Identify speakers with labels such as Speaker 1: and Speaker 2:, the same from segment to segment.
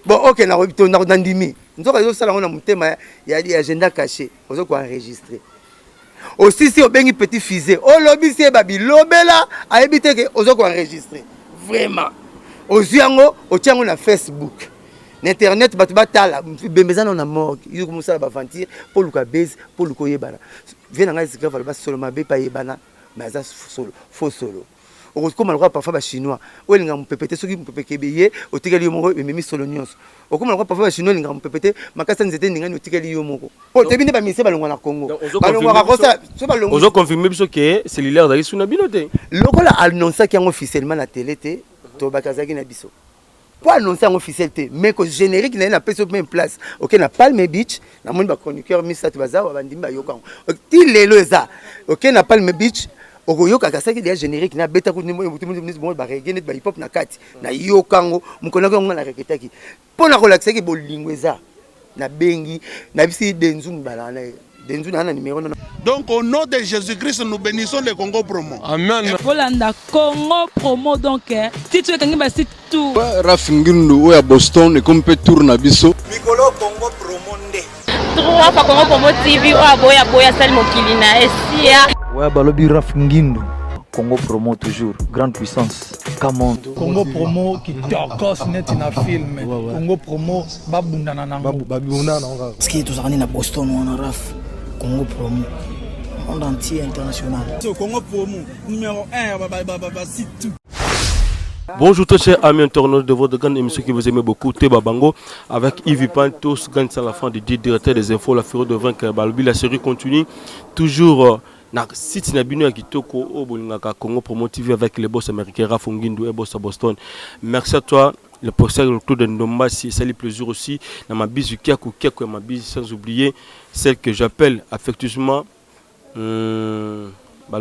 Speaker 1: Bon, ok, na ndimi. Nous avons ça on a monté il y a des agenda cachés. On doit enregistrer. Aussi si on bengi petit fusée. Oh lobby c'est babi lobela a éviter que on doit enregistrer. Vraiment. Oziango, o tiango na Facebook. N'internet batala bembezana na mort. Ils commencent à aventir pour le base pour le koyebana. Viens nga zika va solo mabe pa yebana, mais ça solo, faux solo. Au comme on parfois chinois. Ou les gens pépéter ceux qui pépé bélier, au tigali yomoro et même solo nyos. Au comme on parfois chinois les gens pépéter, makasa nzete ninga au tigali yomoro. Oh te bini ba mise balongwa na Congo. Balongwa ko ça, so balongwa.
Speaker 2: Ozo confirmer biso que cellulaire dali suna binote.
Speaker 1: Lokola annoncer qui officiellement na télé té, to bakazaki na biso. Pour annoncer en officialité, mais que générique n'a pas sur même place. Ok, na Palme Beach, na mon chroniqueur Mr. Baza ou Bandimba Yokan. Til les loza. Ok, na Palme Beach, au Yoka Kasaki des génériques na beta ko ni mo bon ba reggae net ba hip hop na kati. Na Yokango, mon connaît on na reketaki. Pour la relaxer ki bolingweza. Na bengi, na bisi denzu balana.
Speaker 3: Donc au nom de Jésus-Christ, nous bénissons le Congo Promo.
Speaker 4: Amen.
Speaker 5: Volanda Congo Promo donc si tu es quand même si tout.
Speaker 4: Rafingindu à Boston et comme peut tourner biso.
Speaker 1: Mikolo Congo Promo ndé.
Speaker 6: Trois fois Congo Promo TV boya sal mokili na esia.
Speaker 7: Ouais balobi Rafingindu. Congo Promo toujours, grande puissance. Come
Speaker 8: Congo Promo qui torcos net na film. Congo Promo babunda na nango.
Speaker 7: babunda na nga.
Speaker 8: Ce qui est tous na Boston on a Raf. Congo Promo. Monde entier international.
Speaker 3: Congo Promo numéro 1 c'est tout.
Speaker 2: Bonjour tous chers amis internautes de votre grande émission que vous aimez beaucoup, Teba Bango, avec Yves Pantos, gagne à la fin du directeur des infos, la fureur de vaincre Balobi. La série continue toujours na site na bino ya kitoko au bolingaka Congo Promo TV avec les boss américains Rafingindu et boss à Boston. Merci à toi. Le professeur Claude Ndomba, c'est ça le plaisir aussi. Dans ma bise Kiakou et ma bise, sans oublier celle que j'appelle affectueusement le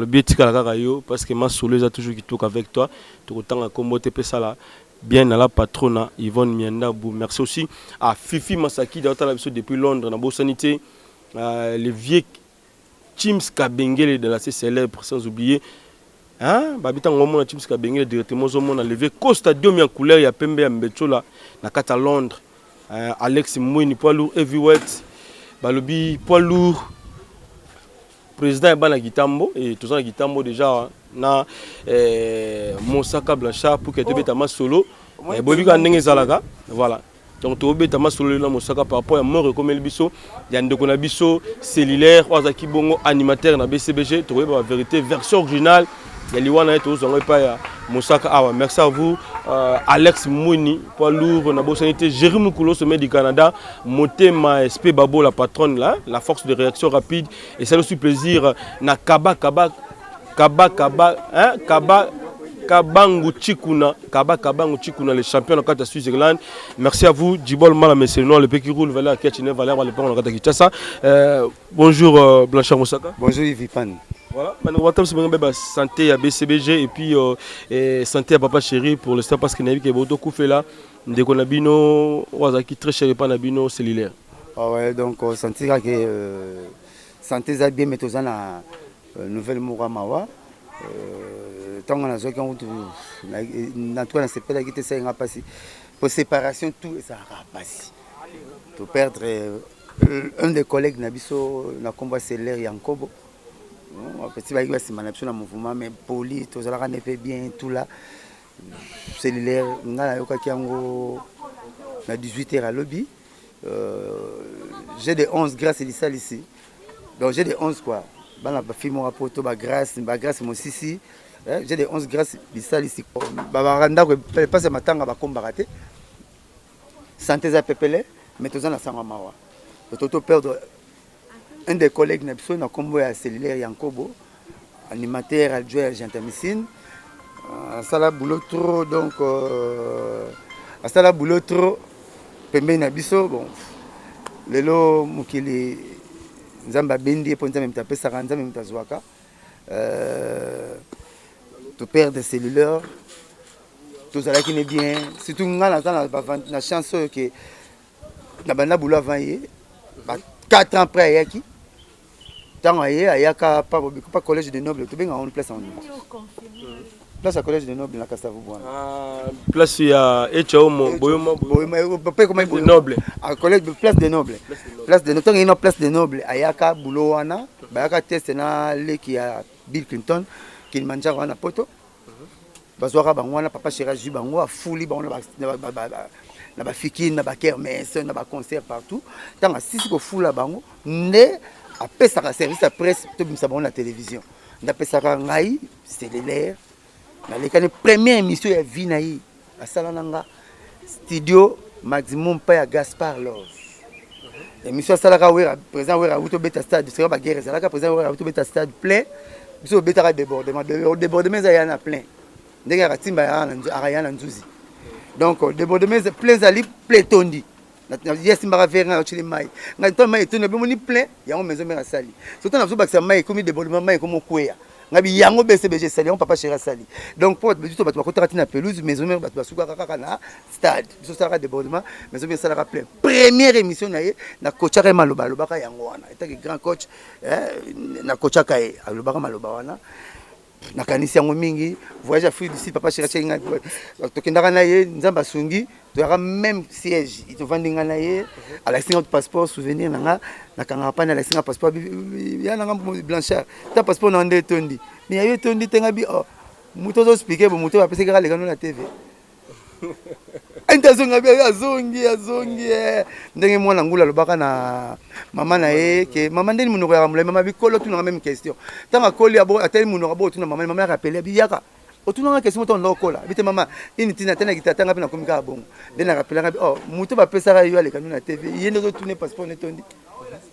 Speaker 2: biétika la rayo parce que ma soleuse a toujours qui toque avec toi. Tout autant à Combo TP Sala. Bien à la patronne Yvonne Miandabou. Merci aussi à Fifi Masaki depuis Londres, dans la sanité. Les vieux Chims Kabengele de la célèbre, sans oublier. Hein? Babitan Romona Chims Kabengele directement au monde levé Costa Diomi en couleur, il y a Pembe Mbechola, na Kata Londres. Alex Mouini, poids lourd, heavyweight. Balobi, poids lourd. Président Ebana Gitambo, et tout ça Gitambo déjà, na Monsaka Blanchard pour que tu aies ta solo. Et Bobika Ndenge Zalaga, voilà. Donc tu as ta solo là, Monsaka par rapport à mort comme el biso, il y a un biso cellulaire, Ozaki Bongo animateur na BCBG, tu vois la vérité, version originale. Il y a Liwana et tout ça, Monsaka. Ah, merci à vous, Alex Mouni, poids lourd, na sanité, Jérémy Koulo, sommet du Canada, Motema SP Babo, la patronne là, la force de réaction rapide. Et c'est aussi plaisir, na Kabangu Chikuna, le champion de la Suisse-Irlande. Merci à vous, Djibol Malameseno, le pays qui roule, Valère Ketchine, Valère, bonjour Blanchard Moussaka.
Speaker 1: Bonjour Yves Pan.
Speaker 2: Voilà, maintenant on va santé à BCBG et puis santé à Papa Chéri pour le stade parce qu'il y a beaucoup de là. Dès qu'on a bino, Wazaki très cher pas bino cellulaire.
Speaker 1: Ah ouais, donc santé que santé ça bien mettre ça na nouvelle Mouramawa. Tant on a joué quand na toi na sepela qui te ça nga passer pour séparation tout ça va passer. To perdre un des collègues na biso na combat cellulaire Yankobo. Petit bagage c'est manipulation dans mouvement mais poli tout ça là ne fait bien tout là cellulaire ngala yoka kiango na 18h à lobby j'ai des 11 grâce et ça ici donc j'ai des 11 quoi bana ba film rapport to ba grâce mon sisi j'ai des 11 grâce et ça ici ba randa ko passe matanga ba combattre santé za pepele mais tout ça na sanga mawa to perdre un des collègues n'a combo à cellulaire Yankobo, animateur adjoint à Gentamicine. Ça la boulot trop donc ça la boulot trop pembe na biso bon lelo mukili nzamba bendi pour nzamba mtape saranza mtazwaka to perdre des cellulaires tout ça là qui n'est bien surtout ngana na chance que na banda boulot avant 4 ans après yaki tant ayaka pas collège de noble to benga on place en place à collège de noble na Kasavu bwana.
Speaker 2: Place ya Echaomo Boyoma
Speaker 1: comment noble à collège place de noble. Place de noble une place de noble ayaka bulo wana bayaka test na leki ya Bill Clinton qui manja wana poto. Bazwaka bango wana papa chéri ju bango afuli bango na ba fiki na ba kermesse na ba concert partout. Tant asisi ko fula bango ne apesaka service à presse to bimisa bango na télévision. Ndapesaka ngai cellulaire. Na lekane première émission ya vie na yi asala nanga studio maximum pa ya Gaspard Love. Émission salaka wera président wera auto beta stade c'est ba guerre salaka président wera auto beta stade plein. Biso beta ka débordement za yana plein. Ndenge ka timba ya na nzuzi. Donc débordement plein zali plein tondi. Na yes mba faire na chili mai. Ngai to mai to ne bimoni plein ya mo maison mera sali. Surtout na biso bakisa mai comme débordement mai comme kweya. Ngabi yango BCBG sali on papa chéri sali donc pour biso bato bakota na pelouse maison mère bato basuka kaka na stade biso sala débordement maison mère sala plein première émission na ye na coach ka maloba lobaka yango wana etaki grand coach na coach ka ye alobaka maloba wana na kanisi yango mingi voyage Afrique du Sud papa chéri chéri ngabi tokendaka na ye nzamba sungi tu auras même siège il te vendinga na ye à la signe passeport souvenir nanga na kanga pa na la signe passeport ya nanga blanchard ta passeport na ndé tondi mais ya yo tondi tenga bi oh muto zo expliquer bo muto apese ka lekano na TV intazonga bi azongi ndenge mwana ngula lobaka na mama na ye ke mama ndeni munoko ya mula mama bi kolo tu na même question tanga koli abo ateli munoko abo tu na mama rappelé bi yaka otunanga question to ndokola bite mama ini tina tena kitatanga pe na komika bongo ndena rappelanga oh muto ba pesaka yo ale kanuna TV yende zo tourner passeport netondi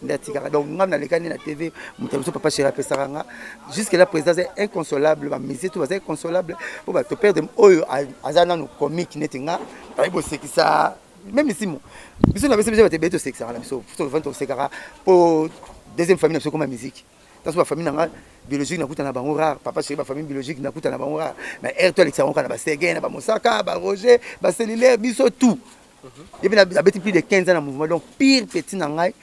Speaker 1: ndatika donc ngam na lekani na TV muto so papa chéri pesaka nga jusque là président c'est inconsolable ba mise tout c'est inconsolable pour ba to perdre oyo azana no comique netinga ba bo sekisa même ici mo biso na BCBG ba te beto sekisa na biso to vendre sekara pour deuxième famille na comme musique dans sa famille na biologique nakuta na bango rare papa chéri ba famille biologique nakuta na bango rare mais air-toi l'excellent na ba Sergei na ba Mosaka ba Roger ba cellulaire biso tout et puis na beti plus de 15 ans na mouvement donc pire petit na ngai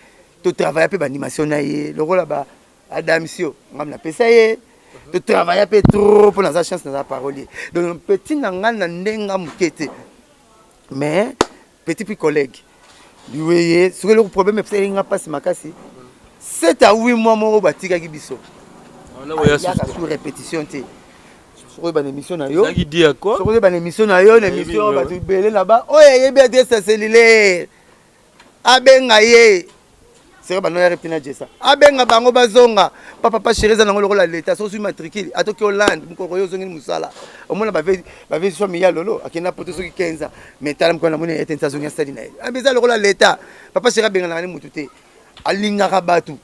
Speaker 1: to travailler pe ba animation na ye le rôle ba Adam Sio ngam na pesa ye to travailler pe trop pour na chance na parolier donc petit na ngai na ndenga mukete mais petit puis collègue lui voyez ce que le problème c'est nga passe makasi 7 à 8 mois mo batika ki biso on a sous répétition té sur une émission na yo
Speaker 2: qui dit à quoi
Speaker 1: sur une émission na yo l'émission ba tu belé là-bas oh yebi adresse cellulaire abenga ye c'est ba no ya repina jesa abenga bango bazonga papa chéri za nango la l'état so su matricule atoki Hollande mukoko yo zongi musala omona ba ve so mi ya lolo akina poto so ki 15 ans mais tala mko na mona ete ntazongi stadi na abeza la l'état papa chéri benga na ni mututé alingaka batu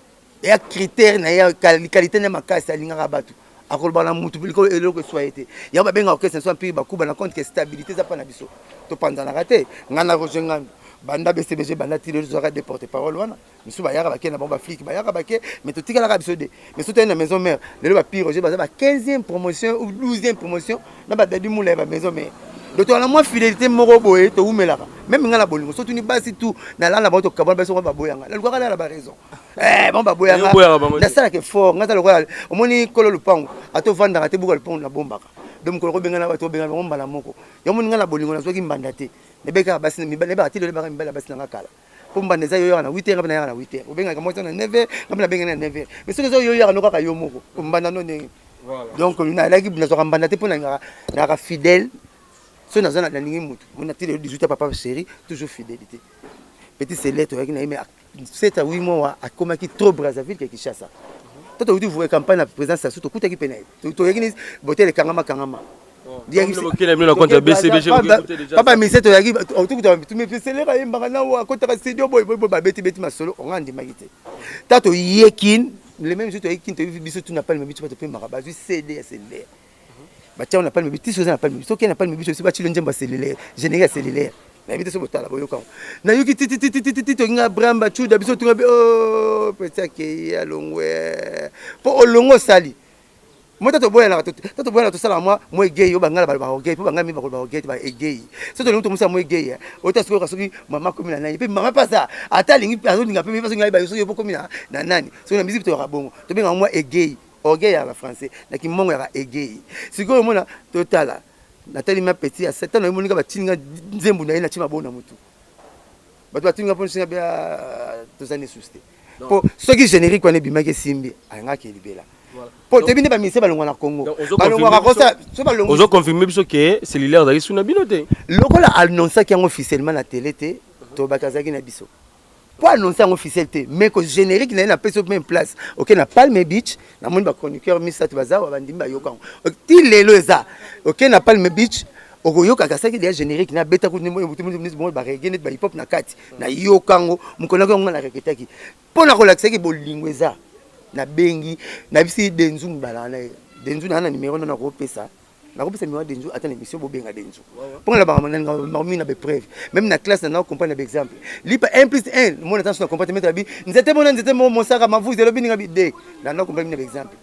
Speaker 1: ya critère na ya qualité na makasi alingaka batu akoloba na mutu biliko eloko soit été ya ba benga orchestre so mpi bakuba na compte que stabilité za pa na biso to panza na raté ngana rojenga banda BCBG banda tilo zora de porte parole wana misu ba yaka bakena ba flic ba yaka bake mais to tika la biso de mais so na maison mère le ba pire Roger ba 15e promotion ou 12e promotion na ba dadi moula ba maison mère donc on a moins fidélité moko boye to umelaka même ngala bolingo so tuni basi tout na la ba to kabona baso ba boyanga la lokaka la ba raison bon ba boyanga na sala ke fort ngata lokala omoni kolo lupango ato vanda te buka lupango na bombaka donc ko benga na ba to benga bomba la moko yo moni ngala bolingo na so ki mbanda te nebeka basi mi ba ti le ba mbala basi na kala pour mbanda za yo na 8h na na 8h obenga ka moto na 9h ngam na benga na 9h mais so yo ya no kaka yo moko mbanda no ndenge donc na la ki na so mbanda te pona na fidèle. Si nous avons la ligne mutu, on a tiré 18 ans papa chéri, toujours fidélité. Petit c'est lettre avec na mais 7 à 8 mois à Komaki trop Brazzaville que Kinshasa. Toi tu vois campagne la présence ça surtout kuta ki pena. Tu yaki boter le kangama. Papa mais c'est yaki tu me fais célébrer ya mbana wa kota studio boy ba beti masolo on ngandi magité. Tato yekin le même jour tu yekin tu biso tu n'appelles même tu pas te payer maraba CD cellulaire. On n'a pas le même petit chose, on n'a pas le même chose. On n'a pas le même chose, c'est pas le même cellulaire, général cellulaire. La vie de ce botala, boyo quand. Na yuki titi to nga bramba chu da biso tu nga oh petit ke ya longwe. Po olongo sali. Moi to boya na to sala moi gay yo bangala ba gay po bangami ba gay ba gay. So to musa moi gay. O ta siko kasoki mama komi na nani. Pe mama pasa ata lingi azo linga pe paso ngai ba yo so yo po komi na nani. So na musique to rabongo. To benga moi gay. orgueil ya français na kimongo ya egei sikoyo mona totala natali ma petit à 7 ans na monika batinga nzembu na ye na tima bona mutu bato batinga po singa bia tozane suste po soki générique wana bimaki simbi anga ke libela po tebine ba mise balongwa na Congo balongwa ka kosa so balongwa
Speaker 2: ozo confirmer biso que cellulaire dali suna binote
Speaker 1: lokola annonça qui officiellement na télé te to bakazaki na biso pour annoncer en officialité mais que générique n'a pas sur même place OK na Palme Beach na moni ba chroniqueur Mr Baza wa bandimba yoka ti lelo eza OK na Palme Beach okoyoka kasaki dia générique na beta ko ni mo ba reggae net ba hip hop na kati na yokango mukona ko ngana reketaki pona ko laksaki bolingo eza na bengi na bisi denzu mbala na denzu na numéro na ko pesa na ko pesa numéro denzu attends émission bo benga denzu pour la ba na be preuve même na classe na comprendre par exemple lipa 1+1 mon attention comportement bi nzete mo mosaka mavu zelo bi ngabi de na comprendre par exemple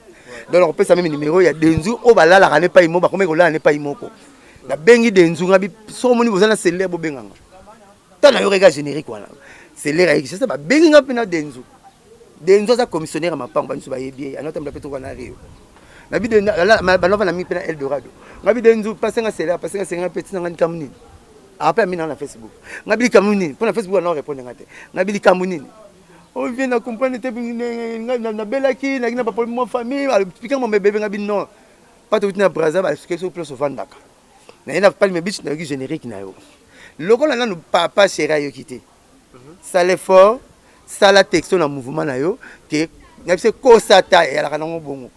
Speaker 1: donc on pesa même numéro ya denzu o balala kana pa imo ba komeko la ne pa imoko na bengi denzu ngabi so moni bozana célèbre bo benganga tana yo rega générique wana célèbre avec ça ba bengi ngapi na denzu za commissionnaire ma pamba nso ba yebi anota mla peto wana rio na bi de ba nova na mi pena Eldorado ngabi denzu pasenga célèbre pasenga senga petit ngani kamuni après mi na Facebook ngabi kamuni pour na Facebook na répondre ngate ngabi kamuni on vient na comprendre te na belaki na pas pour mon famille expliquer mon bébé ngabi non pas tout na braza ba expliquer sur plus vandaka na pas le bitch na générique na yo lokola na papa chéra yo kité ça l'effort ça la texto na mouvement na yo que ngabise ko sata ya la kana bongo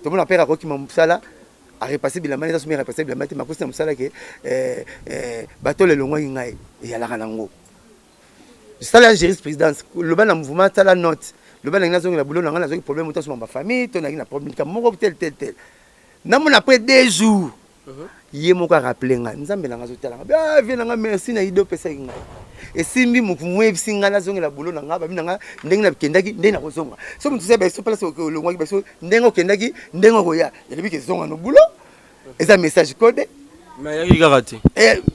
Speaker 1: to mona pera ko ki mamsala a repasser bilama na somera repasser bilama te makosi na musala ke bato le longwa ngai ya la kana ngo ça la jurisprudence le ban na mouvement ça la note le ban na zongi la boulot na ngana zongi problème autant sur ma famille to na ngina problème ka moko tel na mona après 2 jours yé moko rappeler nga nzambe na ngazo tala nga viens nga merci na ido pesa ngai esimbi mukumwe bisinga na zongi la boulot na nga babi na nga ndenge na kendaki ndenge na kozonga so mutu sebe so place ko longwa biso ndenge okendaki ndenge koya yelebi ke zonga no boulot eza message code
Speaker 2: mais yaki garati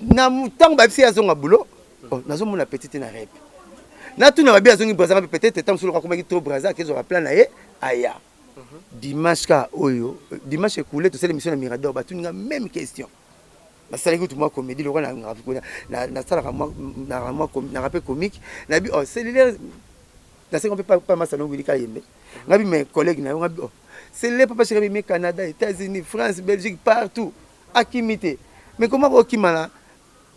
Speaker 1: na mutango babisi ya zonga boulot nazo mona petite na rep na tuna babi ya zongi braza peut-être tant sur ko maki to braza kezo plan na ye aya dimanche ka oyo dimanche écoulé to c'est l'émission na Mirador batuninga même question na sala ko tuma comédie le roi na sala na rappel comique na bi c'est les na c'est qu'on peut pas massa no wilika yembe ngabi mes collègues na ngabi c'est les papa chéri mais Canada États-Unis France Belgique partout akimité mais comment okimana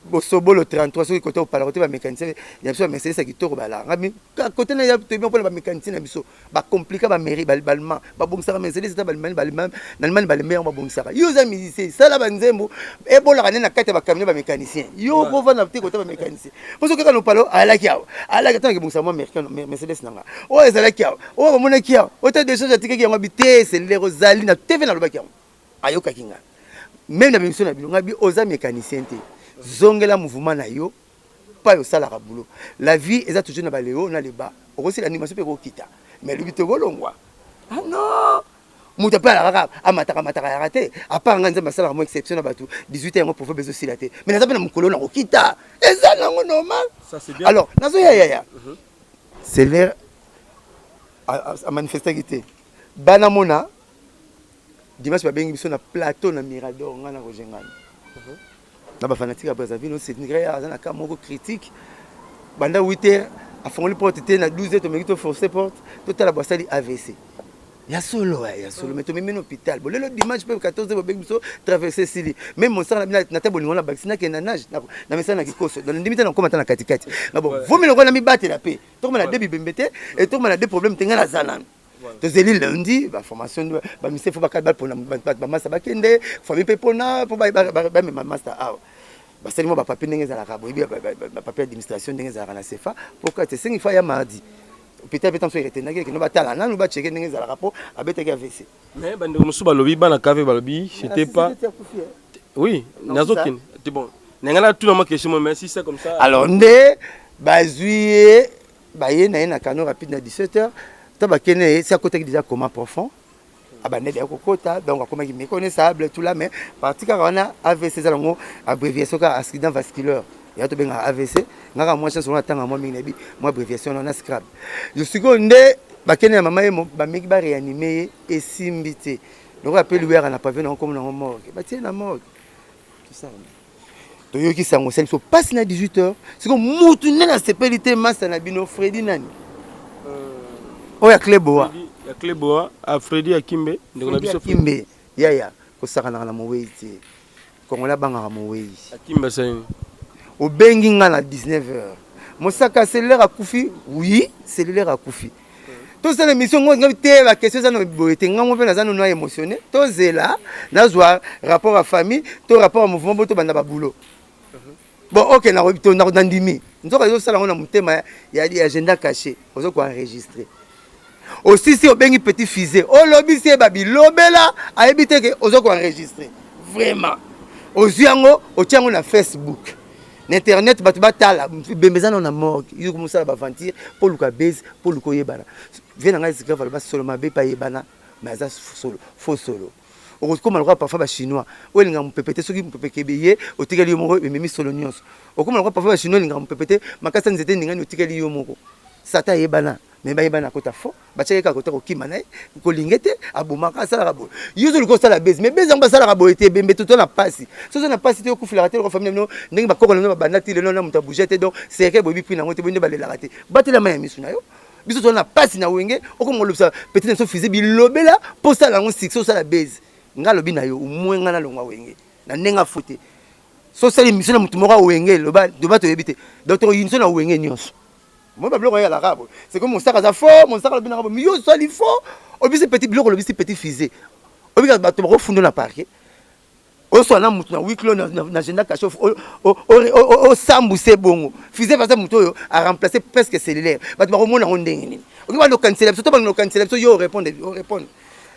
Speaker 1: bosobo le 33 sur côté au parler ba mécanicien ya biso Mercedes qui toro bala ngabi côté na ya to bien pour ba mécanicien na biso ba compliqué ba mairie balma ba bongisa Mercedes ta balman na man balmer ba bongisa yo za musicien ça la banzembo e bola kana na kate ba camion ba mécanicien yo ko va na petit côté ba mécanicien parce que quand on parle ala kia tant que bongisa moi Mercedes nanga o ezala kia o ba mona kia o ta des choses atike ki ngabi te c'est les Rosalie na TV na loba kia ayoka kinga même na émission na bilo ngabi oza mécanicien te zongela mouvement na yo pas yo sala ka boulot la vie est toujours na baléo na leba aussi l'animation peut kokita mais lui te golongwa ah non muta pa la raka amata ya raté à part nganza masala mo exception na batu 18 ans pour faire besoin silaté mais na zapena mukolo na kokita eza nango normal
Speaker 2: ça c'est bien
Speaker 1: alors nazo ya c'est l'air à manifester quitté bana mona dimanche ba bengi biso na plateau na Mirador ngana ko jengana na ba fanatique après ça vino c'est une grève na ka moko critique banda 8h a fongoli porte té na 12h to mekito forcer porte total la boissali AVC ya solo mais to même hôpital bon le dimanche pe 14h ba bengi biso traverser sili même mon sang na ta bolingo na vacciner ke na nage na mesa na kikoso dans limite na komata na katikati na bon vous me le na mi battre la paix to na deux bibembete et to na deux problèmes tenga na zana to zeli lundi ba formation ba mise faut ba kadbal pour ba massa ba kende famille pe pona pour ba master awa ba seli mo ba papier ndenge za la rabo ba papier administration ndenge za na CFA pourquoi te singi fa ya mardi peut-être tant faire tenage que no ba tala na no ba checker ndenge za la rapport abetaki AVC
Speaker 2: mais bande musu ba lobi bana kave ba lobi c'était pas oui nazokin c'est bon nengala tout ma question mais si c'est comme ça
Speaker 1: alors ndé ba juillet ba yena na kano rapide na 17h taba kene c'est à côté déjà comment profond abandé de kokota donc comme qui méconnaissable tout là mais parti car on a AVC ça longo abréviation car accident vasculaire ya to benga AVC ngaka moi chance on attend moi mingi moi abréviation on a scrap je suis gondé bakene ya mama yemo ba meki ba réanimer et simbité donc appelle lui na pas venir comme na mort ba tie na mort tout ça to yoki sango sen so passe na 18h c'est comme mutu na sepelité massa na bino Freddy nani oya Kleboa
Speaker 2: ya Kleboa a Freddy Akimbe ndeko biso
Speaker 1: Akimbe ya ko saka na moweiti kongola banga moweiti
Speaker 2: Akimbe sen
Speaker 1: au bengi nga na 19h mosaka cellulaire akufi oui cellulaire akufi to ça l'émission nga te la question ça no boete nga mo pe na za no émotionné to zela na zwa rapport à famille to rapport à mouvement boto banda ba boulot bon OK na robito na ndimi nzoka yo sala ngona mutema ya agenda caché ozo ko enregistrer aussi si au bengi petit fusée o lobi si ba bilobela a ebité que ozo ko enregistrer vraiment oziango o tiango na Facebook Internet batu batala bembezana na morgue yo comme ça ba ventir pour luka base pour luko yebana vient nga zika va ba solo mabe pa yebana mais ça solo faux solo o comme le parfois ba chinois o linga mpepete soki mpepeke beye o tikali yo moko memi solo nyonso o comme le parfois ba chinois linga mpepete makasa nzete ninga ni o tikali yo moko sata yebana mais ba yebana kota faux ba cheka kota ko kimana ko lingete abumaka sala rabo yuzo liko sala base mais base amba sala rabo ete bembe tout na passe so na passe te ko fila te ko famille no ndenge ba ko na bandati le no muta bougete donc c'est que bobi prix na ngote bonde ba le larate batela ma misu na yo biso to na passe na wenge o ko ngolobisa petit so fize bilobela pour sala ngo six so sala base ngalobi na yo umwenga na longwa wenge na nenga fote so sala misu na mutu moko wenge loba do bato yebite docteur yinso na wenge nyonso moi ba bloko ya la rabo c'est comme mon sac à fort mon sac à bien rabo mieux soit il faut obi c'est petit bloko obi c'est petit fusée obi ka bato ba fundo na parquet o so na mutu na weeklo na agenda caché o sambuse bongo fusée parce que mutu yo a remplacé presque cellulaire bato ba mona ndenge nini obi ba no cancel so to ba no cancel so yo répondre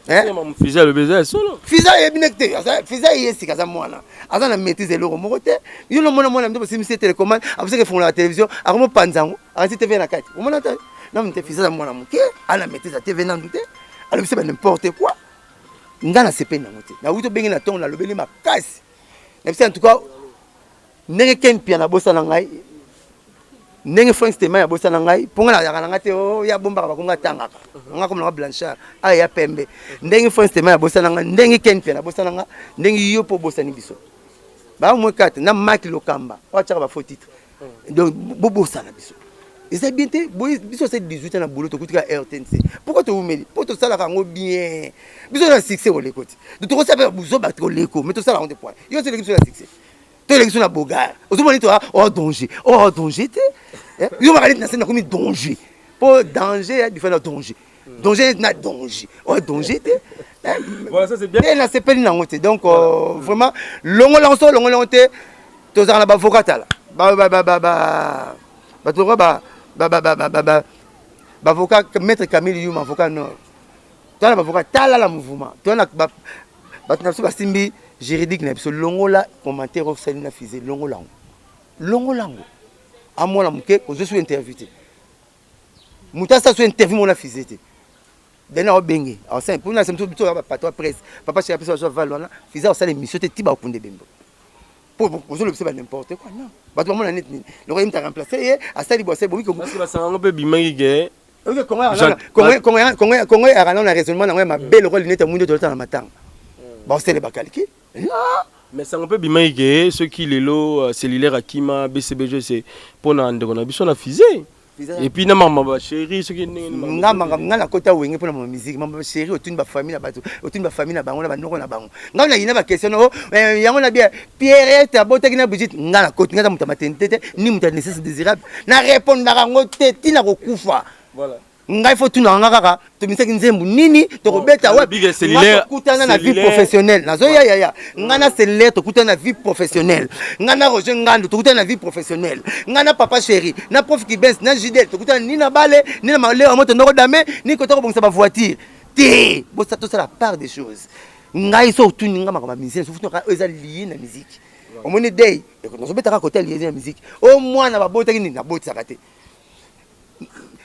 Speaker 2: hein mon fils le baiser solo
Speaker 1: fils est binecté fils est si kaza mwana azana maîtriser le mokote yo no mona mdo sim télécommande après que font la télévision a mo panzango a TV na kati o mona ta non mais fils za mwana muke ana maîtriser la TV na ndute alors c'est n'importe quoi ngana c'est peine ngote na wuto bengi na ton na lobeli makasi na en tout cas ndenge ken pia na bossa na ngai ndenge France tema ya bossa na ngai ponga na yakana ngate o ya bomba ba konga tangaka nga comme na Blanchard a ya pembe ndenge France tema ya bossa na ngai ndenge ken pia na bossa na ngai ndenge yo po bossa ni biso ba mo kate na Mark Lokamba o tshaka ba faux titre donc bossa na biso et c'est bien te biso c'est 18 ans na boulot to kutika RTNC pourquoi to umeli pour to sala kango bien biso na succès au lekoti de to ça faire buzo ba to leko mais to sala on de point yo c'est l'équipe sur la succès to l'équipe sur la bogar ozomoni to danger te yo ma na scène comme danger pour danger du fait danger danger na danger danger te
Speaker 2: voilà ça c'est bien
Speaker 1: et na c'est pas na ngote donc vraiment longo te to za na ba avocat là ba to avocat maître Camille Youm avocat nord toi na avocat tala la mouvement toi na ba na so simbi juridique na biso longola commentaire au sali na fizé longolango amona muke ko zo su interview muta sa su interview mona fizé te dena o bengi alors c'est pour na semto bito ba patron presse papa chez personne so valona fizé au sali mission te tiba kunde bembo pour le c'est n'importe quoi non ba to mona net ni le royaume t'a remplacé à sali bosse bobi ko
Speaker 2: parce que ba sanga pe bimangi ge
Speaker 1: OK comment a raisonnement na ma belle rôle net mundo to na matanga ba c'est le bakaliki
Speaker 2: mais ça on peut bimangi ceux qui les lots cellulaire Akima BCBG c'est pour na ndeko na biso na fizé et puis na maman ba chérie ceux qui
Speaker 1: ngana kota wenge pour na musique maman chérie autour ba famille na bato autour ba famille na bango na banoko na bango ngana ina ba question yango na bien Pierre ta botaki na budget ngana kota ngata muta matente ni muta nécessaire désirable na répondre na ngo te tina ko kufa
Speaker 2: voilà
Speaker 1: ngai faut tuna ngaka to misaki nzembu nini to kobeta wa kutana na vie professionnelle nazo ya ngana cellulaire to kutana na vie professionnelle ngana Roger Ngando to kutana na vie professionnelle ngana papa chéri na prof Kibens na Jidel to kutana ni na bale ni na malheur moto ndoko dame ni ko to bongisa ba voiture te bo ça tout ça la part des choses ngai so tuni ngama ba musicien so futuka eza lié na musique au moins day ko so betaka côté lié na musique au moins na ba botaki ni na botisaka te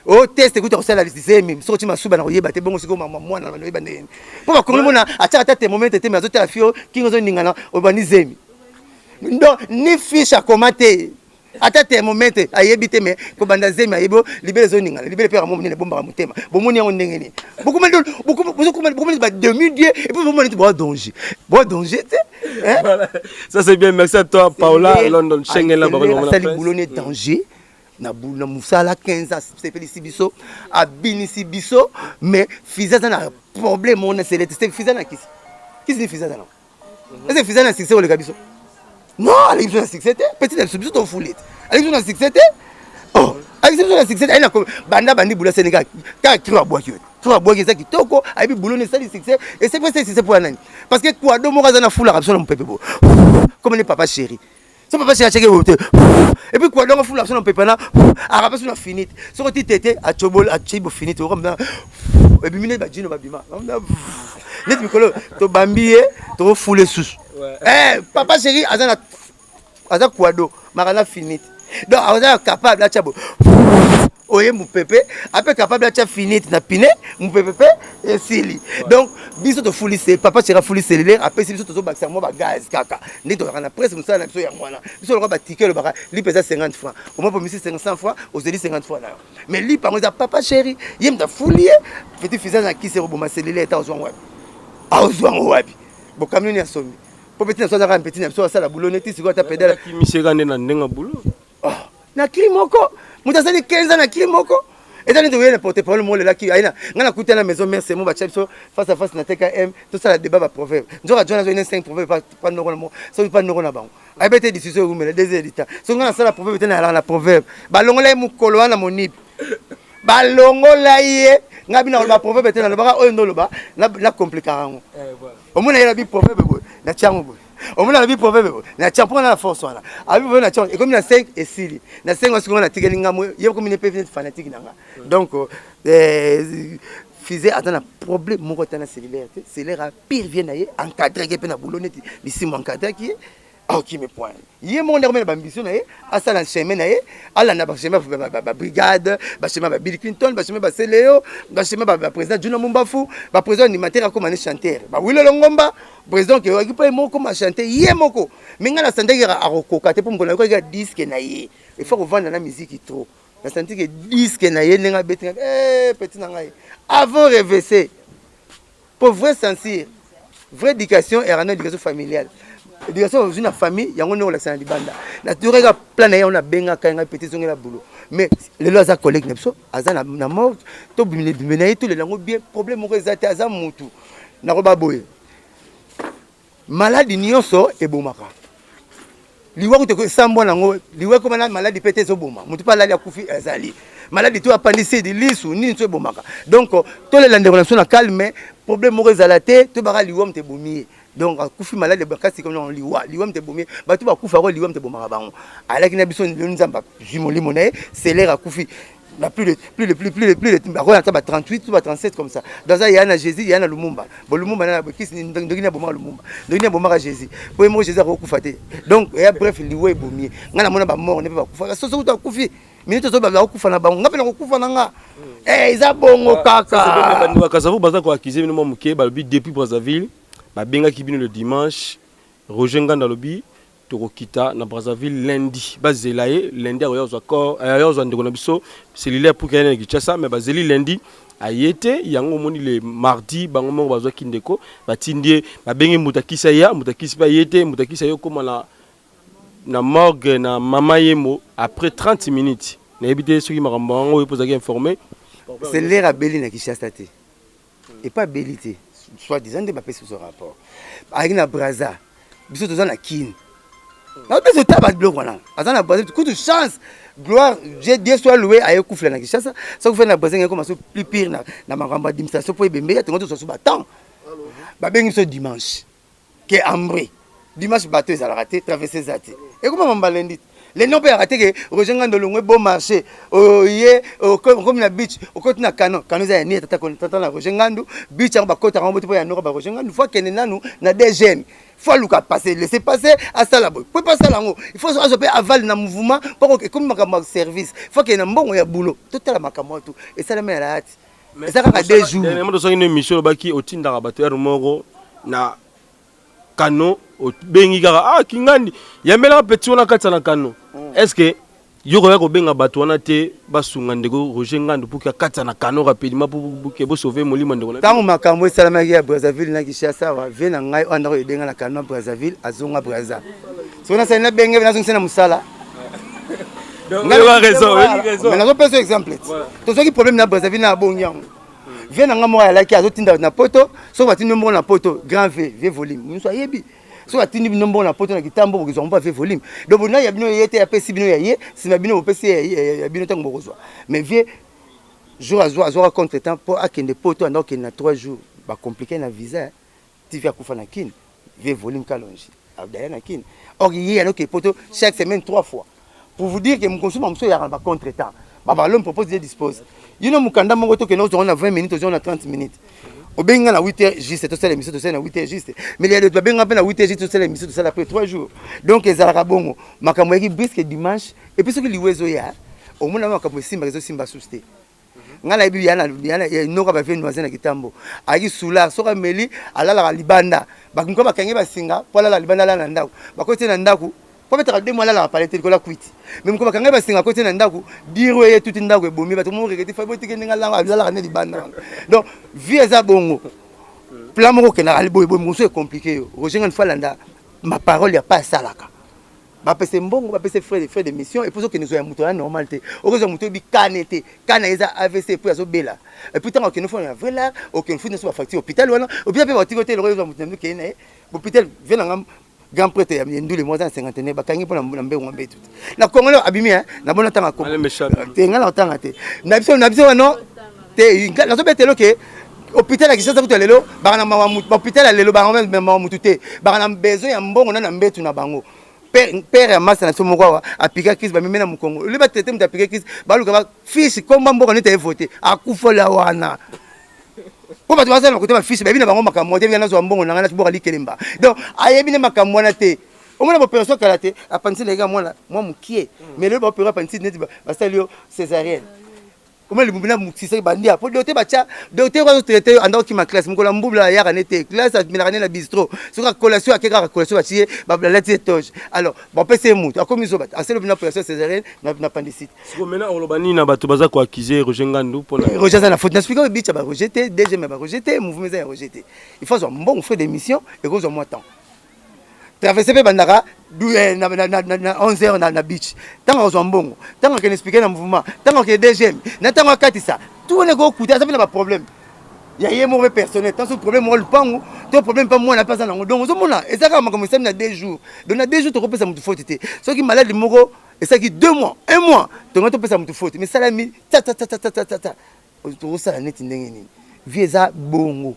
Speaker 1: oh test écoute ça la zemi sorti masuba na koyeba te bongo siko mama mwana na koyeba ndeni po ba kongo mona acha ata moment te mais azota la fio kingo zo ningana obani zemi ndo ni fiche à commenter ata thermomètre ayebi te mais ko banda zemi ayebo libele zoninga libele pe ramon ne bomba mutema bomoni yango ndenge ni beaucoup ba demi-dieu et puis bomoni te danger te hein
Speaker 2: voilà ça c'est bien merci à toi Paola London Schengen là
Speaker 1: ba sali boulonné danger na boulona musala 15 ans c'est félici biso abinisi biso mais fiza na problème on c'est le fiza na kisi ni fiza na est-ce que fiza na succès le gabiso non allez sur la succès petit elle subit ton foulette allez sur la succès oh allez sur la succès elle a banda bandi boula Sénégal ka kira boaki ça qui toko ayi boulona ça le succès et c'est pas c'est pour nani parce que quoi do mo na foula absolument mon pépé comme les papa chéri son papa chéri checker et puis quoi donc foula absolument pépé na arabe sur la finite sur ti tété a chobol a chibo finite comme ça et puis mine ba djino ba bima net mikolo to bambié to foulé sous eh papa chéri aza kwado marana finite donc aza capable à chabo oye mon pépé après capable à finite na piné mon pépé et sili donc biso to fouli c'est papa chéri fouli cellulaire après biso to baksa mo ba gaz kaka ndi to na presse musala na biso ya mwana biso lo ba ticket le baka li pesa 50 francs au moins pour misi 500 francs aux dit 50 francs là mais li par exemple papa chéri yem da fouli petit fils na qui c'est roboma cellulaire ta ozwa wapi bo camion ya somi po petit na soza petit na soza la boulot neti siko ta pédale
Speaker 2: ki miseka ndena ndenga boulot
Speaker 1: na krimoko mutasali 15 ans na krimoko et dans les na porte-parole mo là qui aina ngana kuta na maison mère c'est mon bachap so face à face na TKM tout ça la débat ba proverbe njora jona zo 5 proverbe pas no mo so pas no na bango ay bete discussion mais des éditeurs so ngana ça la proverbe tena la proverbe ba longola mu kolo na monip ba longola ye ngabi na ba proverbe tena ba oyo ndo loba na compliquer ngo omona yela bi proverbe na chango on a vu proverbe na champion na force wana abi na champion et comme na 5 et sili na 5 wasi na tigeli ngamo yebo comme ne peut fanatique nanga donc faisait attendre problème mon côté na cellulaire cellulaire pire vient naie encadré que na boulot neti ici mon encadré qui qui me point yé mon derme ba ambition naie asa na chemin naie ala na ba chemin ba brigade ba chemin ba Bill Clinton ba chemin ba Seleo ba chemin ba président Juna Mumbafu ba président animateur comme un chanteur ba Wilo Longomba président qui occupé moko ma chanter yé moko minga na sandeki a rokoka te pour me connaître que disque naie il faut vendre la musique trop na senti que disque naie nenga beti petit na ngai avant RVC pour vrai sentir vraie éducation et une éducation familiale éducation dans une famille yango ne la sana libanda na tureka plan na on a benga kanga petit zonge la boulot mais les lois à collègue nepso azana na mort to bimile bimena tout les lango bien problème mo rezate azam mutu na ko baboye maladie nyonso ebomaka liwa ko sambo nango liwa ko maladie pété zo boma mutu pa lali akufi azali maladie to appendicite lisu ni to ebomaka donc to les landéronation na calme problème mo rezalate to baka liwa mte bomier donc akufi malade bakasi comme on liwa mte bomier ba to bakufa ko liwa mte bomaka bango alaki na biso nzamba jumoli monae c'est l'air akufi la plus ba 38 ou 37 comme ça dans ça il y a na Jésus il y a na Lumumba bon Lumumba na kisi ndongi na bomaka Lumumba ndongi na bomaka Jésus pour moi Jésus akufa te donc et bref liwa ebomier ngana mona ba mort ne pas kufa so so akufi minute zo ba akufa na bango ngapela kufa na nga eza bongo kaka
Speaker 2: ba kasavu baza ko accuser bino muke ba lobi depuis Brazzaville ba benga ki bino le dimanche Roger Nganda lobi Torokita na Brazzaville lundi bazelaye lundi ayo zo ndeko na biso cellulaire pour qu'il y ait Kinshasa mais bazeli lundi ayete yango moni le mardi bango mo bazwa kindeko batindie ba bengi mutakisa ya mutakisi ba yete mutakisa yo koma na morgue na mama yemo après 30 minutes na ebité ceux qui makambo ngo posaki informé
Speaker 1: cellulaire a beli na Kinshasa te et pas belité soit disant de ba pèse ce rapport avec na Brazza biso toza na kin na besoin de tabac bloc voilà azana Brazza coup de chance gloire Dieu soit loué à Ekoufla na Kinshasa ça vous fait na Brazza comme ça plus pire na makambo d'administration pour bembe ya tengo to so battant ba bengi ce dimanche que ambré dimanche bateau ils a raté traverser zati et comment on balendi les noms peut rater que Roger Nganda longwe bon marché oyé comme na beach au côté na canon za ni tata na Roger Nganda beach ba kota ba moto ya noko ba Roger Nganda fois que nanu na des jeunes faut luka passer laisser passer à ça là boy peut pas ça là il faut se peut aval na mouvement pour que comme makama service faut que na mbongo ya boulot tout la makama tout et ça la met la hâte mais ça ka des jours
Speaker 2: mais moi une émission baki otinda bateur moro na canon au bengi kaka kingandi yambela petit on a katana canon est-ce que Yoko ya kobenga bato wana te basunga ndeko Roger Ngandu pour que kata na kano rapidement pour que bo sauver molimo ndeko.
Speaker 1: Tango makambo esalamaki ya Brazzaville na Kinshasa wa vena ngai onda ko ebenga na kano Brazzaville azonga Brazza. Sona sa na benge na zongisa na musala.
Speaker 2: Ngai wa raison.
Speaker 1: Mais na zo peso exemple. To soki problème na Brazzaville na bonyango. Vena ngamo ya laki azotinda na poto, so batindi nombo na poto, grand V volume. Muso ayebi. So atindi nombo na poto na kitambo ko zomba V volume. Donc na ya bino yete ya pesi bino ya ye, si na bino pesi ya bino tango bokozwa. Mais vie jour à jour contre temps pour akende poto andoko na 3 jours, ba compliqué na visa. Tu viens kufa na kin, V volume kalonji. Abdaya na kin. Or hier alors que poto chaque semaine 3 fois. Pour vous dire que mon consomme monsieur ya ba contre temps. Baba l'homme propose de dispose. Yino mukanda mongo to que nous on a 20 minutes, on a 30 minutes. Obenga na 8h juste to sala émission to sala na 8h juste. Mais il y a d'autres benga na 8h juste to sala émission to sala après 3 jours. Donc ezala bongo makambo yaki brisque dimanche et puis ce que liwezo ya au mona makambo simba rezo simba susté. Ngala bibi yana noka ba venu na kitambo. Aki sula soka meli alala la libanda. Bakinko bakange basinga pola la libanda la na ndako. Bakote na ndako pour mettre deux mois là la palette de la cuite même comme quand on côté na ndako dire ouais tout ndako ebomi ba tout monde regretter fa bote ke ndanga la la ne di banda donc vie za bongo plan moko ke na albo muso est compliqué Roger une fois landa ma parole y a pas ça là ba pese mbongo ba pese frais de mission et pour ça que nous soyons muto la normalité okozo muto bi kanete kana eza AVC pour azo bela et puis tant que nous faisons vrai là aucune fois ne soit facture hôpital wala hôpital pe ba tikote le rezo muto ke na hôpital vient ngam grand prêtre ya ndule mo za 50 bakangi pona mbembe ngombe tout na Congolais abimi na bona tanga ko te ngala tanga te na biso no te na so betelo ke hôpital ya Kinshasa kuto lelo bana mama hôpital lelo bana mama mutute bana besoin ya mbongo na mbetu na bango père ya masa na so moko apika crise ba mimena mu Congo le ba tete mu apika crise ba luka ba fiche komba mbongo ne te voter akufola wana. Pour pas te côté ma fils baby na bango makambo te na zo mbongo na ngana tiboka likelemba donc ayebi ne makambo na te au moins la opération kalaté a pensé les gars moi mukie mais le opération pensé net ba salio césarienne comment le mubina mutisa bandia pour doter bacha doter ko traiter anda ki ma classe mukola mbubla ya kanete classe admirane na bistro sur la collation akeka collation batie ba la toge alors bon pese mutu akomi zo bat aselo bina opération césarienne na appendicite
Speaker 2: siko mena olobani na bato baza ko accuser Roger Ngandu pour
Speaker 1: Roger za na faute n'explique bicha ba rejeter DG mais ba rejeter mouvement za rejeter il faut un bon fait d'émission et cause au moins temps traverser pe bandaka na 11h na beach tango zo mbongo tango ke expliquer na mouvement tango ke DGM na tango katisa tout on est go couter ça fait pas problème il y a un mauvais personnel tant ce problème moi le pango ton problème pas moi na pas ça donc zo mona et ça comme comme ça na 2 jours donc na 2 jours tu repères ça mutu faute ce qui malade moko et ça qui 2 mois 1 mois tu repères ça mutu faute mais ça la mi ta tu ça net ndenge nini vie za bongo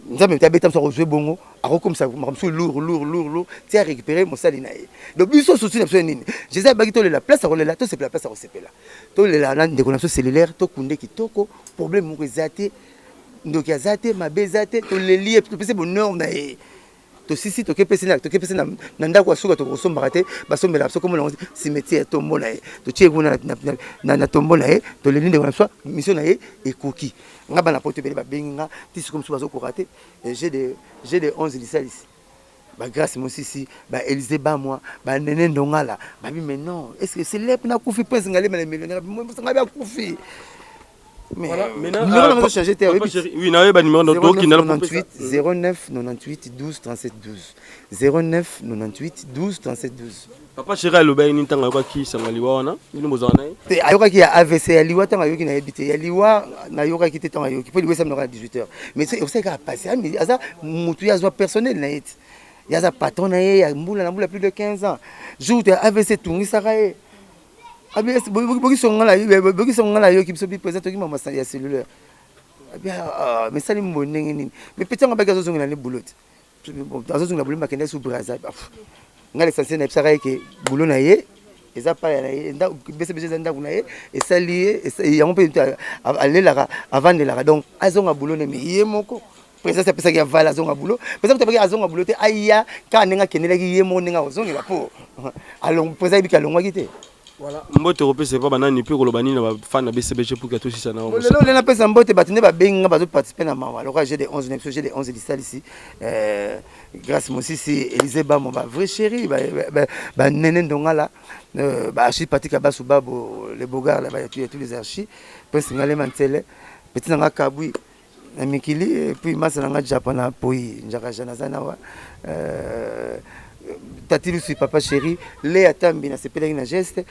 Speaker 1: nzambe tabeta mso rozwe bongo ako comme ça makamso lourd tu as récupéré mon salina donc biso souci na nini Jésus bakito la place à là to c'est la place à resepela to la na ndeko na so cellulaire to kunde kitoko problème mo rezate ndoki azate mabezate to le lié to pese bonheur na to sisi to kepese na ndako asuka to kosomba te basombela so comme na cimetière to mona to tiekuna na tombo na to le ndeko na so mission na ekoki ngaba na pote bele ba benga tisi comme so bazo ko rater j'ai des 11 lisalis ba grâce mon sisi ba Élysée ba moi ba nene ndongala ba bi mais non est-ce que c'est lep na kufi prince ngale mais millionnaire moi ngabi akufi mais voilà maintenant on va changer terre
Speaker 2: oui na ba numéro de qui na
Speaker 1: 09 98 12 37 12 09 98 12 37 12
Speaker 2: papa chéri aloba ni ntanga kwa ki sangaliwa wana ni mozana
Speaker 1: te ayoka ki ya AVC ya liwa tanga yoki na habité ya liwa na yoka ki te tanga yoki po liwa samna 18h mais c'est aussi ka passer mais aza mutu ya zo personnel na yet ya za patron na ye ya mbula na mbula plus de 15 ans jour de AVC tungisa kae abi boki songala yoki biso bi présenter ki mama ya cellulaire abi mais ça ni mbonenge nini mais petit nga bagazo zonga na boulot azo zonga boulot makende sous Brazza ngale essentiel na psaka ke boulot na ye eza pa na ye nda bese nda kuna ye esalié yango pe alela avant de la donc azonga boulot na ye moko président pesa ki avala azonga boulot pesa ko azonga boulot te aya ka nenga kenela ki ye mo nenga ozongela po along pesa bi ka longwa kite
Speaker 2: Voilà. Mbote européen c'est pas banane puis kolobani na fan na BCBG pour que tout ça na.
Speaker 1: Lelo lena pesa mbote batine ba benga bazo participer na mawa. Alors j'ai des 11 9 j'ai des 11 listal ici. Grâce moi aussi c'est Élisée Bamo ba vrai chéri ba nene ndongala ba archi patika basu babo les bogards là ba tous les archis. Prince ngale mantele petit nga kabui na mikili et puis masa nga japana poi njaka jana zanawa Tatilu sur papa chéri, Léa Tambi na sepelaki na geste,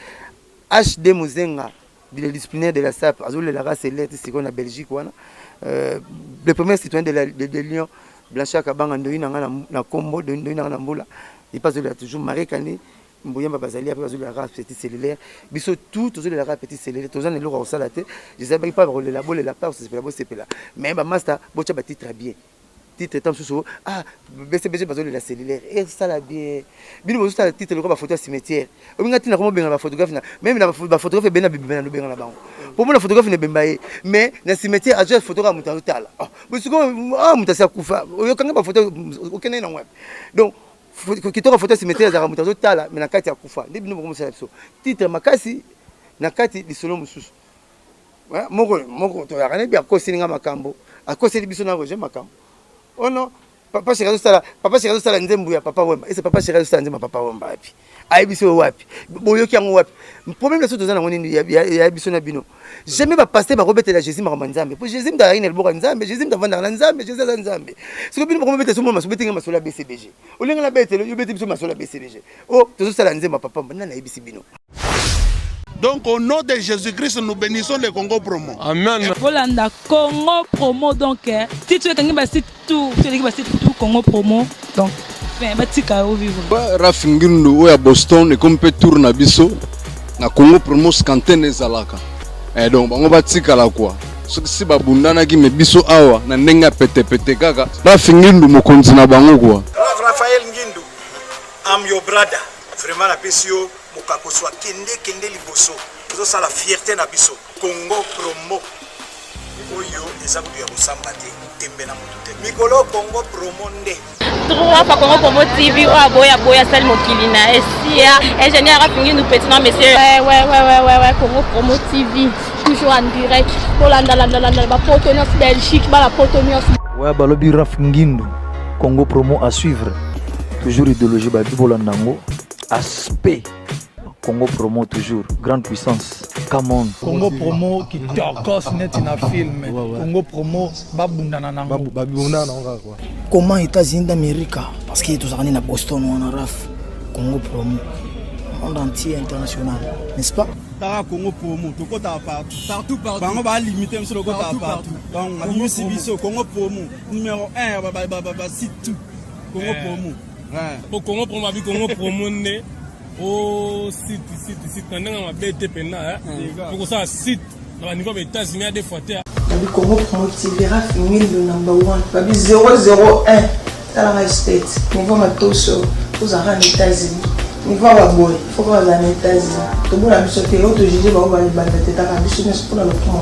Speaker 1: HD Muzenga, le disciplinaire de la SAP, azul la race élève c'est qu'on a Belgique wana. Le premier citoyen de Lyon, Blanchard Kabanga ndoina na Combo ndoina na Mbula. Il passe de toujours Marie Kani, Mboyamba Bazali après azul la race petit cellulaire. Biso tout azul la race petit cellulaire, tous en eloko au salate. Je sais pas le labo la part c'est là. Mais ba master bocha bati très bien. Titre tant sous BCBG bazoli la cellulaire et ça la bien bino bozo ta titre le ko ba photo cimetière o ngati na ko benga ba photographe na même na ba photographe bena bibena no benga na bango pour moi la photographe ne bembaye mais na cimetière a juste photographe mutala bosiko mutasa kufa o kanga ba photo o kene na web donc kitoka photo cimetière za mutazo tala mais na kati ya kufa ndi bino bomo so titre makasi na kati lisolo mususu moko to yakane bia ko sininga makambo akoseli biso na roje makambo. Oh non, papa chéri sala nzembu ya papa wemba. Et c'est papa chéri sala nzembu papa wemba wapi. Aibiso wapi. Boyoki yango wapi. Problème la soto za na ngoni ya biso na bino. Jamais ba passer ba robete la Jésus ma nzambe. Pour Jésus mda ina elboka nzambe, Jésus mda vanda na nzambe, Jésus za nzambe. Siko bino ko robete so mo masubete nga masola BCBG. Olenga na bete yo bete biso masola BCBG. Oh, tozo sala nzemba papa wemba na ibisi bino.
Speaker 3: Donc au nom de Jésus-Christ, nous bénissons le Congo Promo.
Speaker 2: Amen.
Speaker 5: Volanda Congo Promo donc si tu es quelqu'un bah c'est tout, tu es quelqu'un bah c'est tout Congo Promo donc ben bah tika au vivre.
Speaker 4: Rafingindo oya Boston et comme peut tourner biso na Congo Promo scanten ezalaka. Et donc bango batika la quoi. Si babundana ki me biso awa na ndenga pete kaka. Rafingindo mokonzi na bango quoi.
Speaker 9: Raphaël Ngindu, I'm your brother. Vraiment la pesio mokakoswa kende liboso ozo sala fierté na biso Congo Promo oyo ezabu ya bosamba te tembe na mutu te mikolo Congo Promo nde
Speaker 6: Trois fois Congo Promo TV boya sal mokili na esia ingénieur Rafingi nous petit non monsieur ouais Congo Promo TV toujours en direct pour la Portonios Belgique la Portonios
Speaker 7: ouais balobi Rafingindo Congo Promo à suivre toujours idéologie ba bibolandango aspect Congo Promo toujours grande puissance come on
Speaker 8: Congo Promo qui tokos net na film Congo Promo babundana nango
Speaker 10: quoi comment États-Unis d'Amérique parce que tous on est à Boston on a raf Congo Promo monde entier international n'est-ce pas
Speaker 11: ta Congo Promo to kota partout bango ba limiter monsieur le kota partout donc on a biso Congo Promo numéro 1 ba site tout Congo Promo
Speaker 12: pour Congo Promo avec Congo Promo né au site ndanga mabete pena pour ça site na niveau des États-Unis des fois terre
Speaker 10: le Congo Promo TV Rafingi le number 1 babi 001 dans la state niveau matoso aux États-Unis niveau ba boy faut que les États-Unis to bona biso te auto juger ba ba banda teta ka biso ne pour le Congo